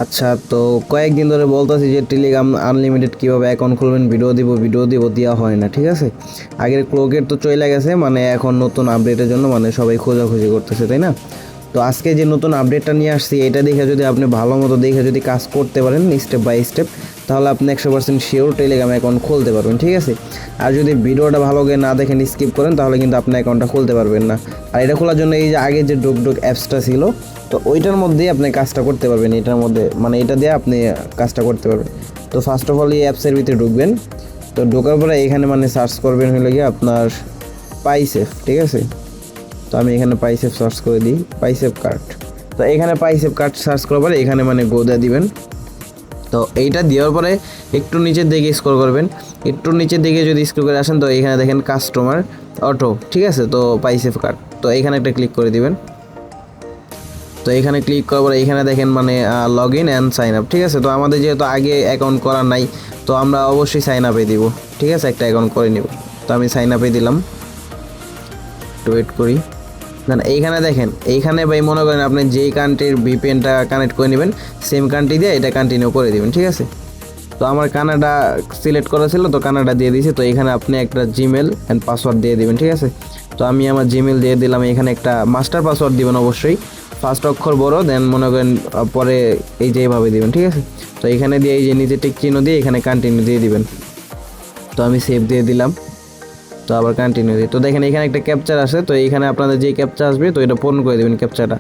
আচ্ছা, তো কয়েকদিন ধরে বলতেছি যে টেলিগ্রাম আনলিমিটেড কীভাবে অ্যাকাউন্ট খুলবেন, ভিডিও দিব দেওয়া হয় না, ঠিক আছে। আগের ক্লোকের তো চলে গেছে, মানে এখন নতুন আপডেটের জন্য মানে সবাই খোঁজাখুঁজি করতেছে, তাই না? তো আজকে যে নতুন আপডেটটা নিয়ে আসছি, এটা দেখে যদি আপনি ভালো মতো দেখে যদি কাজ করতে পারেন স্টেপ বাই স্টেপ, তাহলে আপনি 100% শিওর টেলিগ্রাম অ্যাকাউন্ট খুলতে পারবেন, ঠিক আছে। আর যদি ভিডিওটা ভালো করে না দেখেন, স্কিপ করেন, তাহলে কিন্তু আপনি অ্যাকাউন্টটা খুলতে পারবেন না। আর এটা খোলার জন্য এই যে আগে যে ডুক অ্যাপসটা ছিল, তো ওইটার মধ্যেই আপনি কাজটা করতে পারবেন, এটার মধ্যে মানে এটা দিয়ে আপনি কাজটা করতে পারবেন। তো ফার্স্ট অফ অল এই অ্যাপসের ভিতরে ঢুকবেন। তো ঢোকার পরে এখানে মানে সার্চ করবেন হলো গিয়ে আপনার পাইসেফ, ঠিক আছে। তো আমি এখানে পাইসেফ সার্চ করে দিই, পাইসেফ কার্ড। তো এখানে পাইসেফ কার্ড সার্চ করার পরে এখানে মানে গোদা দিবেন। তো এইটা দেওয়ার পরে একটু নিচের দিকে স্ক্রল করবেন। একটু নিচের দিকে যদি স্ক্রল করে আসেন, তো এখানে দেখেন কাস্টমার অটো, ঠিক আছে। তো পাইসেফ কার্ড, তো এখানে একটা ক্লিক করে দিবেন। তো এখানে ক্লিক করার পরে এখানে দেখেন মানে log in and sign up, ঠিক আছে। তো আমাদের যেহেতু আগে অ্যাকাউন্ট করা নাই, তো আমরা অবশ্যই সাইন আপে দিব, ঠিক আছে। একটা অ্যাকাউন্ট করে নিব। তো আমি সাইন আপে দিলাম, একটু ওয়েট করি। না এইখানে দেখেন, এইখানে ভাই মনে করেন আপনি যেই কান্ট্রির ভিপিএনটা কানেক্ট করে নেবেন, সেম কান্ট্রি দিয়ে এটা কন্টিনিউ করে দিবেন, ঠিক আছে। তো আমার কানাডা সিলেক্ট করা ছিল, তো কানাডা দিয়ে দিয়েছি। তো এখানে আপনি একটা জিমেল অ্যান্ড পাসওয়ার্ড দিয়ে দিবেন, ঠিক আছে। তো আমি আমার জিমেল দিয়ে দিলাম। এখানে একটা মাস্টার পাসওয়ার্ড দিবেন অবশ্যই, ফার্স্ট অক্ষর বড়, দেন মনে করেন পরে এই যে এইভাবে দিবেন, ঠিক আছে। তো এখানে দিয়ে এই যে নিচে টিক চিহ্ন দিয়ে এখানে কন্টিনিউ দিয়ে দিবেন। তো আমি সেভ দিয়ে দিলাম। তো আবার কন্টিনিউ দিই। তো দেখেন এখানে একটা ক্যাপচার আসে, তো এইখানে আপনাদের যে ক্যাপচা আসবে, তো এটা পূরণ করে দেবেন ক্যাপচাটা।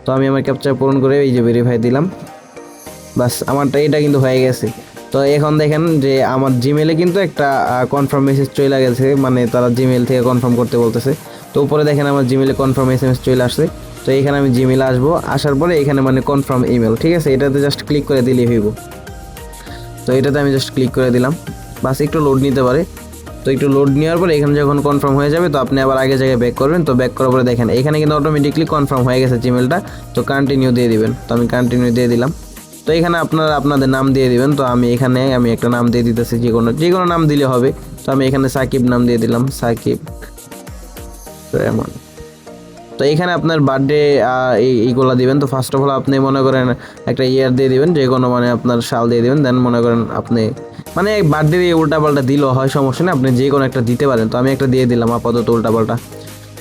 তো আমি আমার ক্যাপচা পূরণ করে এই যে ভেরিফাই দিলাম। বাস আমারটা এটা কিন্তু হয়ে গেছে। তো এখন দেখেন যে আমার জিমেলে কিন্তু একটা কনফার্ম মেসেজ চলে গেছে, মানে তারা জিমেল থেকে কনফার্ম করতে বলতেছে। তো উপরে দেখেন আমার জিমেলে কনফার্ম এসএমএস চলে আসছে। তো এখানে আমি জিমেলে আসবো, আসার পরে এখানে মানে কনফার্ম ইমেল, ঠিক আছে। এটাতে জাস্ট ক্লিক করে দিলেই হইব। তো এটাতে আমি জাস্ট ক্লিক করে দিলাম। বাস একটু লোড নিতে পারে। তো একটু লোড নেওয়ার পরে এখানে যখন কনফার্ম হয়ে যাবে, তো আপনি আবার আগে জায়গায় ব্যাক করবেন। তো ব্যাক করার পরে দেখেন এখানে কিন্তু অটোমেটিকলি কনফার্ম হয়ে গেছে জিমেলটা। তো কন্টিনিউ দিয়ে দিবেন। তো আমি কন্টিনিউ দিয়ে দিলাম। তো এখানে আপনারা আপনাদের নাম দিয়ে দিবেন। তো আমি এখানে একটা নাম দিয়ে দিতেছি, যে কোনো নাম দিলে হবে। তো আমি এখানে সাকিব নাম দিয়ে দিলাম, সাকিব রেমন। তো এখানে আপনার বার্থডে এইগুলো দিবেন। তো ফার্স্ট অফ অল আপনি মনে করেন একটা ইয়ার দিয়ে দিবেন, যে কোনো মানে আপনার সাল দিয়ে দিবেন। দেন মনে করেন আপনি মানে বার্থডে দিয়ে উল্টাপাল্টা দিলেও হয়, সমস্যা নেই, আপনি যে কোনো একটা দিতে পারেন। তো আমি একটা দিয়ে দিলাম আপাতত উল্টাপাল্টা।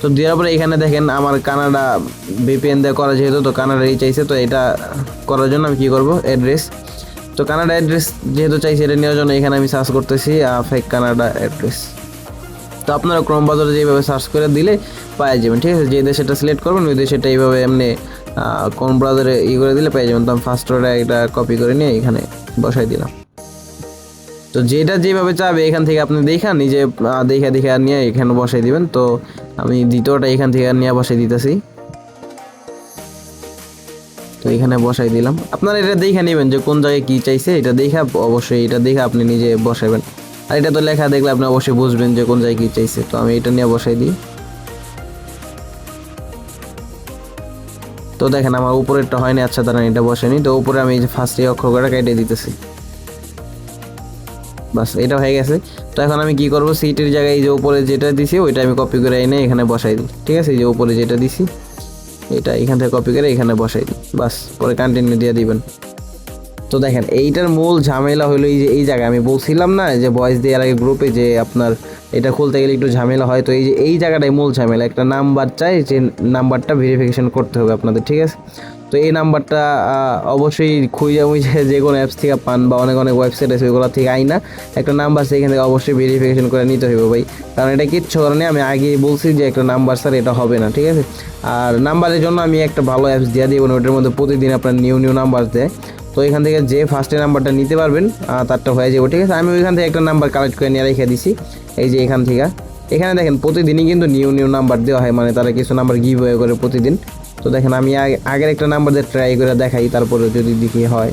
তো দেওয়ার পরে এখানে দেখেন আমার কানাডা ভিপিএন দিয়ে করা, যেহেতু তো কানাডাই চাইছে। তো এটা করার জন্য আমি কী করবো, অ্যাড্রেস। তো কানাডা অ্যাড্রেস যেহেতু চাইছে, এটা নেওয়ার জন্য এখানে আমি সার্চ করতেছি ফেক কানাডা অ্যাড্রেস। তো আপনারা ক্রোম ব্রাউজারে যেভাবে সার্চ করে দিলে পাওয়া যাবেন, ঠিক আছে। যে দেশটা সিলেক্ট করবেন ওই দেশটা এইভাবে এমনি ক্রোম ব্রাউজারে করে দিলে পেয়ে যাবেন। তো আমি ফার্স্ট ওটা এটা কপি করে নিয়ে এখানে বসাই দিলাম। তো যেটা যেভাবে চাবে এখান থেকে আপনি দেখা নিজে দেখা নিয়ে এখানে বসাই দিবেন। তো আমি দ্বিতীয়টা এখান থেকে নিয়ে বসাই দিতেছি। তো এখানে বসাই দিলাম। আপনারা এটা দেখে নেবেন যে কোন জায়গায় কী চাইছে, এটা দেখা অবশ্যই এটা দেখে আপনি নিজে বসাবেন। আর এটা তো লেখা দেখলে আপনি অবশ্যই বুঝবেন যে কোন জায়গায় কী চাইছে। তো আমি এটা নিয়ে বসাই দিই। তো দেখেন আমার উপরেরটা হয়নি, আচ্ছা দাঁড়ান এটা বসেনি। তো উপরে আমি এই যে ফার্স্টে অক্ষরটা কেটে দিতেছি। বাস এটা হয়ে গেছে। তো এখন আমি কি করব, সিটির জায়গায় এই যে উপরে যেটা দিছি ওইটা আমি কপি করে এনে এখানে বসাই দিই, ঠিক আছে। এই যে উপরে যেটা দিছি এটা এখান থেকে কপি করে এখানে বসাই দিই। বাস পরে কন্টিনিউ দিয়ে দিবেন। তো দেখেন এইটার মূল ঝামেলা হলো এই যে এই জায়গায় আমি বলছিলাম না যে ভয়েস দেওয়ার আগে গ্রুপে যে আপনার এটা খুলতে গেলে একটু ঝামেলা হয়। তো এই যে এই জায়গাটাই মূল ঝামেলা, একটা নাম্বার চাই, যে নাম্বারটা ভেরিফিকেশন করতে হবে আপনাদের, ঠিক আছে। তো এই নাম্বারটা অবশ্যই খুঁজে মুজে যে কোনো অ্যাপস থেকে পান বা অনেক ওয়েবসাইট আছে ওইগুলো থেকে আই না, একটা নাম্বার সেখান থেকে অবশ্যই ভেরিফিকেশন করে নিতে হবে ভাই। কারণ এটা কিচ্ছু কারণে আমি আগেই বলছি যে একটা নাম্বার স্যার এটা হবে না, ঠিক আছে। আর নাম্বারের জন্য আমি একটা ভালো অ্যাপস দিয়ে দিব, ওটার মধ্যে প্রতিদিন আপনার নিউ নাম্বার দেয়। তো এখান থেকে যে ফার্স্টে নাম্বারটা নিতে পারবেন তারটা হয়ে যাবে, ঠিক আছে। আমি ওইখান থেকে একটা নাম্বার কালেক্ট করে নিয়ে রেখে দিছি, এই যে এখান থেকে। এখানে দেখেন প্রতিদিনই কিন্তু নিউ নাম্বার দেওয়া হয়, মানে তারা কিছু নাম্বার গিভ ওয়ে করে প্রতিদিন। তো দেখেন আমি আগের একটা নাম্বার দিয়ে ট্রাই করে দেখাই, তারপরে যদি দেখি হয়,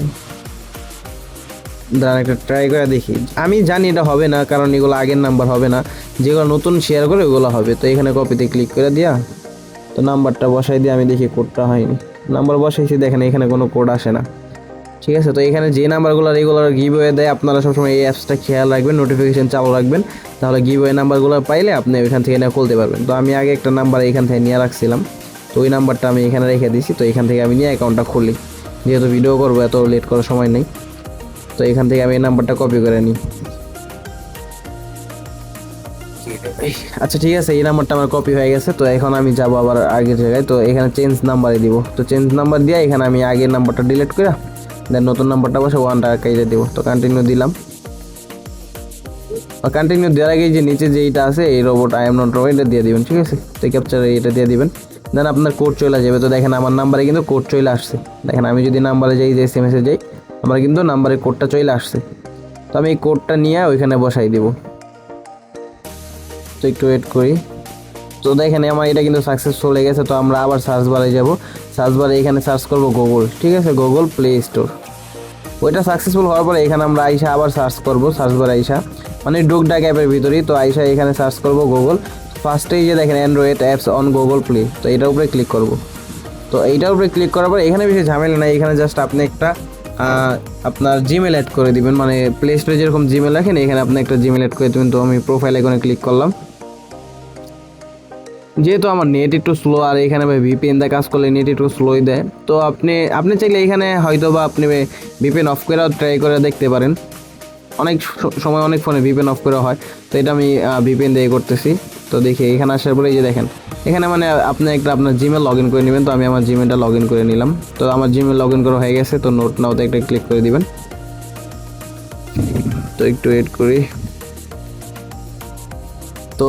দাঁড়ান একটা ট্রাই করে দেখি। আমি জানি এটা হবে না, কারণ এগুলো আগের নাম্বার হবে না, যেগুলো নতুন শেয়ার করে ওগুলো হবে। তো এখানে কপিতে ক্লিক করে দিয়া তো নাম্বারটা বসাই দিয়ে আমি দেখি কোডটা হয়নি। নাম্বার বসাইছি, দেখেন এখানে কোনো কোড আসে না, ঠিক আছে। তো এখানে যে নাম্বারগুলো রেগুলার গিভওয়ে দেয় আপনারা সবসময় এই অ্যাপসটা খেয়াল রাখবেন, নোটিফিকেশন চালু রাখবেন, তাহলে গিভওয়ে নাম্বারগুলো পাইলে আপনি ওইখান থেকে নিয়ে খুলতে পারবেন। তো আমি আগে একটা নাম্বার এখান থেকে নিয়ে রাখছিলাম, তো ওই নাম্বারটা আমি এখানে রেখে দিয়েছি। তো এখান থেকে আমি নিয়ে অ্যাকাউন্টটা খুলি। যেহেতু ভিডিও করবো, এত লেট করার সময় নেই। তো এখান থেকে আমি এই নাম্বারটা কপি করে নিই। আচ্ছা ঠিক আছে, এই নাম্বারটা আমার কপি হয়ে গেছে। তো এখন আমি যাব আবার আগের জায়গায়। তো এখানে চেঞ্জ নাম্বারে দিব। তো চেঞ্জ নাম্বার দিয়ে এখানে আমি আগের নাম্বারটা ডিলিট করে দেন নতুন নাম্বারটা বসে 1 টাকা কেটে দেবো। তো কন্টিনিউ দিলাম। কন্টিনিউ দেওয়ার আগে যে নিচে যেইটা আছে এই robot I am not robot, এটা দিয়ে দিবেন, ঠিক আছে। তো ক্যাপচার এটা দিয়ে দিবেন, দেন আপনার কোড চলে যাবে। তো দেখেন আমার নাম্বারে কিন্তু কোড চলে আসছে। দেখেন আমি যদি নাম্বারে যাই, যে SMS-এ যাই, আমার কিন্তু নাম্বারে কোডটা চলে আসছে। তো আমি এই কোডটা নিয়ে ওইখানে বসাই দিব। তো একটু ওয়েট করি। তো দেখেন আমার এটা কিন্তু সাকসেসফুল হয়ে গেছে। তো আমরা আবার সার্চ বারে যাব। সার্চ বারে এখানে সার্চ করব গুগল, ঠিক আছে, গুগল প্লে স্টোর। ওইটা সাকসেসফুল হওয়ার পরে এখানে আমরা আইসা আবার সার্চ করব, সার্চ বারে আইসা মানে ডুকডাক অ্যাপের ভিতরেই। তো আইসা এখানে সার্চ করব গুগল। ফার্স্টেই যে দেখেন Android apps on Google play, তো এটার উপরে ক্লিক করব। তো এইটার উপরে ক্লিক করার পর এখানে বেশি ঝামেলা নাই। এখানে জাস্ট আপনি একটা আপনার জিমেল অ্যাড করে দিবেন, মানে প্লে স্টোরে যেরকম জিমেল রাখেন এখানে আপনি একটা জিমেল অ্যাড করে দেবেন। তো আমি প্রোফাইল আইকনে ক্লিক করলাম। যেহেতু আমার নেট একটু স্লো, আর এখানে ভিপিএন দিয়ে কাজ করলে নেট একটু স্লোই দেয়। তো আপনি চাইলে এখানে হয়তো বা আপনি ভিপিএন অফ করেও ট্রাই করে দেখতে পারেন। অনেক সময় অনেক ফোনে ভিপিএন অফ করা হয়। তো এটা আমি ভিপিএন দিয়ে করতেছি। তো দেখি এখানে আসার পরে এই যে দেখেন এখানে মানে আপনি একটা আপনার জিমেল লগ ইন করে নেবেন। তো আমি আমার জিমেলটা লগ ইন করে নিলাম। তো আমার জিমেল লগ ইন করা হয়ে গেছে। তো নোট নাওতে একটা ক্লিক করে দিবেন। তো একটু ওয়েট করি। তো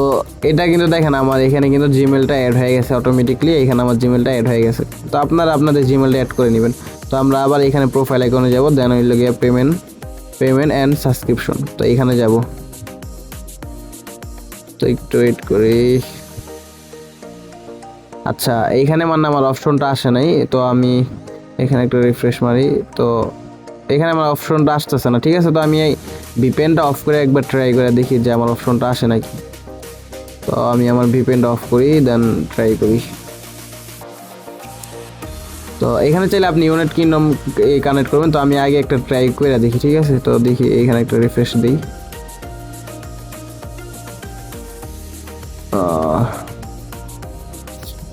এটা কিন্তু দেখেন আমার এখানে কিন্তু জিমেলটা অ্যাড হয়ে গেছে অটোমেটিকলি। এখানে আমার জিমেলটা অ্যাড হয়ে গেছে। তো আপনারা আপনাদের জিমেলটা অ্যাড করে নেবেন। তো আমরা আবার এখানে প্রোফাইল আইকনে যাব, দেন হইল গিয়ে পেমেন্ট অ্যান্ড সাবস্ক্রিপশন। তো এখানে যাব। তো একটু ওয়েট করি। আচ্ছা এইখানে মানে আমার অপশনটা আসে নাই। তো আমি এখানে একটু রিফ্রেশ মারি। তো এখানে আমার অপশনটা আসতেছে না, ঠিক আছে। তো আমি এই ভিপিএনটা অফ করে একবার ট্রাই করে দেখি যে আমার অপশনটা আসে নাকি। তো আমি আমার ভিপিএনটা অফ করি, দেন ট্রাই করি। তো এখানে চাইলে আপনি ইউনাইটেড কিংডম কানেক্ট করবেন। তো আমি আগে একটা ট্রাই করে দেখি, ঠিক আছে। তো দেখি এখানে একটা রিফ্রেশ দিই।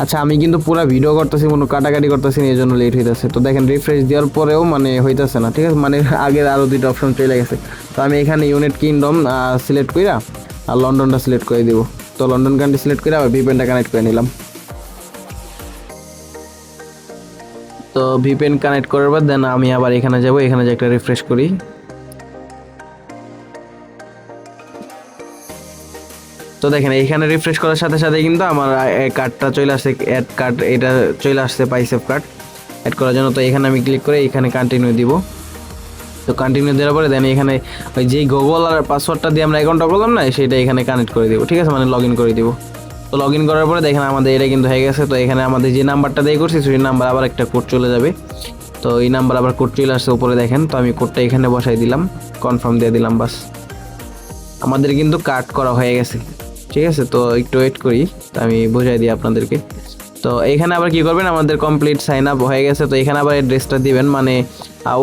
আচ্ছা আমি কিন্তু পুরো ভিডিও করতেছি, কোনো কাটাকাটি করতেছি না, এই জন্য লেট হইতেছে। তো দেখেন রিফ্রেশ দেওয়ার পরেও মানে হইতেছে না, ঠিক আছে। মানে আগের আরও দুটো অপশন চলে গেছে। তো আমি এখানে ইউনাইটেড কিংডম সিলেক্ট করে আর লন্ডনটা সিলেক্ট করে দিব। তো লন্ডন কান্ট্রি সিলেক্ট করে আবার ভিপিএনটা কানেক্ট করে নিলাম। তো ভিপিএন কানেক্ট করার পর দেন আমি আবার এখানে যাব। এখানে যে একটা রিফ্রেশ করি। তো দেখেন এখানে রিফ্রেশ করার সাথে সাথে কিন্তু আমার কার্ডটা চলে আসছে, অ্যাড কার্ড এটা চলে আসছে, পাইসেভ কার্ড অ্যাড করার জন্য। তো এখানে আমি ক্লিক করে এখানে কন্টিনিউ দিব। তো কন্টিনিউ দেওয়ার পরে দেন এখানে ওই যেই গুগল আর পাসওয়ার্ডটা দিয়ে আমরা অ্যাকাউন্টটা করলাম না, সেটা এখানে কানেক্ট করে দিব, ঠিক আছে, মানে লগ ইন করে দিব। তো লগ ইন করার পরে দেখেন আমাদের এটা কিন্তু হয়ে গেছে। তো এখানে আমাদের যে নাম্বারটা দিয়ে করছি সেই নাম্বার আবার একটা কোড চলে যাবে। তো এই নাম্বার আবার কোড চলে আসছে উপরে দেখেন। তো আমি কোডটা এখানে বসাই দিলাম, কনফার্ম দিয়ে দিলাম, বাস আমাদের কিন্তু কাট করা হয়ে গেছে, ঠিক আছে। তো একটু ওয়েট করি, তো আমি বুঝাই দিই আপনাদেরকে। তো এখানে আবার কি করবেন, আমাদের কমপ্লিট সাইন আপ হয়ে গেছে। তো এখানে আবার অ্যাড্রেসটা দিবেন, মানে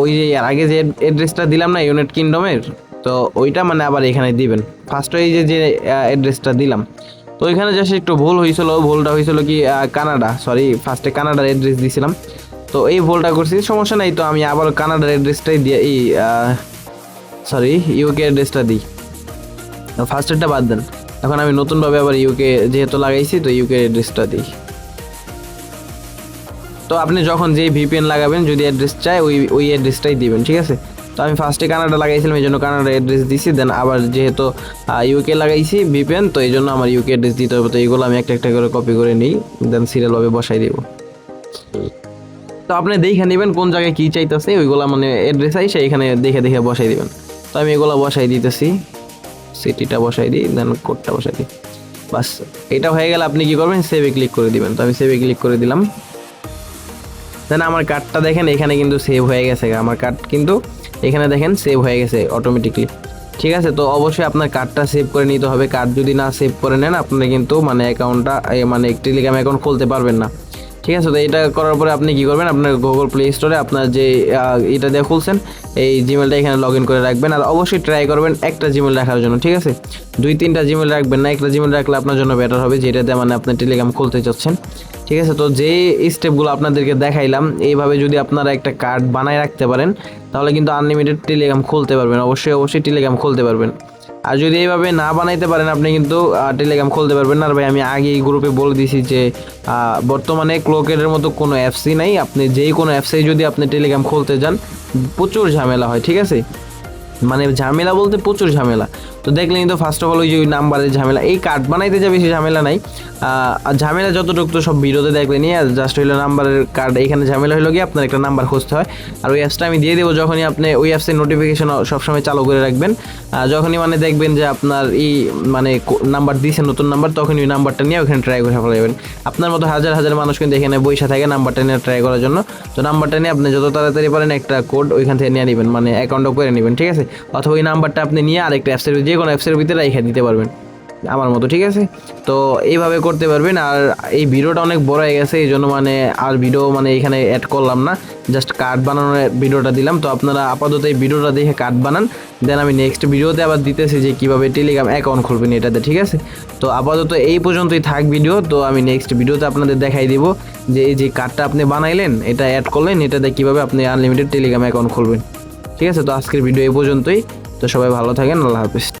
ওই যে আগে যে অ্যাড্রেসটা দিলাম না ইউনাইটেড কিংডমের, তো ওইটা মানে আবার এখানে দিবেন। ফার্স্ট ওই যে অ্যাড্রেসটা দিলাম, তো ওইখানে জাস্ট একটু ভুল হয়েছিল। ভুলটা হয়েছিল কি কানাডা, সরি ফার্স্টে কানাডার অ্যাড্রেস দিয়েছিলাম। তো এই ভুলটা করছি, সমস্যা নাই। তো আমি আবার কানাডার অ্যাড্রেসটাই দিয়ে ইউকে অ্যাড্রেসটা দিই। ফার্স্টেরটা বাদ দেন, এখন আমি নতুনভাবে আবার ইউকে যেহেতু লাগাইছি, তো ইউকে অ্যাড্রেসটা দিই। তো আপনি যখন যেই ভিপিএন লাগাবেন যদি অ্যাড্রেস চাই ওই অ্যাড্রেসটাই দিবেন, ঠিক আছে। তো আমি ফার্স্টে কানাডা লাগাইছিলাম, এই জন্য কানাডার অ্যাড্রেস দিছি। দেন আবার যেহেতু ইউকে লাগাইছি ভিপিএন, তো এই জন্য আমার ইউকে অ্যাড্রেস দিতে হবে। তো এইগুলো আমি একটা একটা করে কপি করে নিই, দেন সিরিয়ালভাবে বসাই দিব। তো আপনি দেখে নেবেন কোন জায়গায় কী চাইতেছে, ওইগুলো মানে অ্যাড্রেস আইসে এখানে দেখে দেখে বসাই দিবেন। তো আমি এগুলো বসাই দিতেছি, সিটিটা বসাই দিই, দেন কোডটা বসাই দিই, বাস। এটা হয়ে গেলে আপনি কি করবেন, সেভে ক্লিক করে দিবেন। তো আমি সেভে ক্লিক করে দিলাম। দেন আমার কার্ডটা দেখেন এখানে কিন্তু সেভ হয়ে গেছে, আমার কার্ড কিন্তু এখানে দেখেন সেভ হয়ে গেছে অটোমেটিকলি, ঠিক আছে। তো অবশ্যই আপনার কার্ডটা সেভ করে নিতে হবে। কার্ড যদি না সেভ করে নেন আপনি কিন্তু মানে অ্যাকাউন্টটা মানে টেলিগ্রাম অ্যাকাউন্ট খুলতে পারবেন না, ঠিক আছে। তো এটা করার পরে আপনি কি করবেন, আপনার গুগল প্লে স্টোরে আপনার যে এটা দিয়ে খুলছেন এই জিমেলটা এখানে লগ ইন করে রাখবেন। আর অবশ্যই ট্রাই করবেন একটা জিমেল রাখার জন্য, ঠিক আছে। 2-3টা জিমেল রাখবেন না, একটা জিমেল রাখলে আপনার জন্য বেটার হবে, যেটাতে মানে আপনি টেলিগ্রাম খুলতে চাচ্ছেন, ঠিক ঠিক আছে। তো যে স্টেপগুলো আপনাদেরকে দেখাইলাম এইভাবে যদি আপনারা একটা কার্ড বানায় রাখতে পারেন তাহলে কিন্তু আনলিমিটেড টেলিগ্রাম খুলতে পারবেন, অবশ্যই টেলিগ্রাম খুলতে পারবেন। আর যদি এইভাবে না বানাইতে পারেন আপনি কিন্তু টেলিগ্রাম খুলতে পারবেন না। আর ভাই আমি আগে এই গ্রুপে বলে দিয়েছি যে বর্তমানে ক্লোকেটের মতো কোনো অ্যাপসই নাই, আপনি যেই কোনো অ্যাপসেই যদি আপনি টেলিগ্রাম খুলতে যান প্রচুর ঝামেলা হয়, ঠিক আছে। মানে ঝামেলা বলতে প্রচুর ঝামেলা। তো দেখলেন তো ফার্স্ট অফ অল ওই যে ওই নাম্বারের ঝামেলা, এই কার্ড বানাইতে যা বেশি ঝামেলা নাই, আর ঝামেলা যতটুকু তো সব ভিডিওতে দেখলেনি, আর জাস্ট হইলো নাম্বারের কার্ড। এখানে ঝামেলা হলো গিয়ে আপনার একটা নাম্বার খুঁজতে হয়, আর ওই অ্যাপসটা আমি দিয়ে দেবো। যখনই আপনি ওই অ্যাপসের নোটিফিকেশন সবসময় চালু করে রাখবেন, যখনই মানে দেখবেন যে আপনার এই মানে নাম্বার দিয়েছে নতুন নাম্বার, তখনই ওই নাম্বারটা নিয়ে ওখানে ট্রাই করে ফেলা যাবেন। আপনার মতো হাজার হাজার মানুষ কিন্তু এখানে বসে থাকে নাম্বারটা নিয়ে ট্রাই করার জন্য। তো নাম্বারটা নিয়ে আপনি যত তাড়াতাড়ি পারেন একটা কোড ওইখান থেকে নিয়ে নেবেন, মানে অ্যাকাউন্টও করে নেবেন, ঠিক আছে। অথবা ওই নাম্বারটা আপনি নিয়ে আরেকটা অ্যাপসের যে কোনো অ্যাপসের ভিতরে রেখে দিতে পারবেন আমার মতো, ঠিক আছে। তো এইভাবে করতে পারবেন। আর এই ভিডিওটা অনেক বড় হয়ে গেছে, এই জন্য মানে আর ভিডিও মানে এখানে অ্যাড করলাম না, জাস্ট কার্ড বানানোর ভিডিওটা দিলাম। তো আপনারা আপাতত এই ভিডিওটা দেখে কার্ড বানান, দেন আমি নেক্সট ভিডিওতে আবার দিতেছি যে কীভাবে টেলিগ্রাম অ্যাকাউন্ট খুলবেন এটাতে, ঠিক আছে। তো আপাতত এই পর্যন্তই থাক ভিডিও। তো আমি নেক্সট ভিডিওতে আপনাদের দেখাই দিব যে এই যে কার্ডটা আপনি বানাইলেন, এটা অ্যাড করলেন, এটাতে কীভাবে আপনি আনলিমিটেড টেলিগ্রাম অ্যাকাউন্ট খুলবেন, ঠিক আছে। তো আজকের ভিডিও এই পর্যন্তই। তো সবাই ভালো থাকেন, আল্লাহ হাফেজ।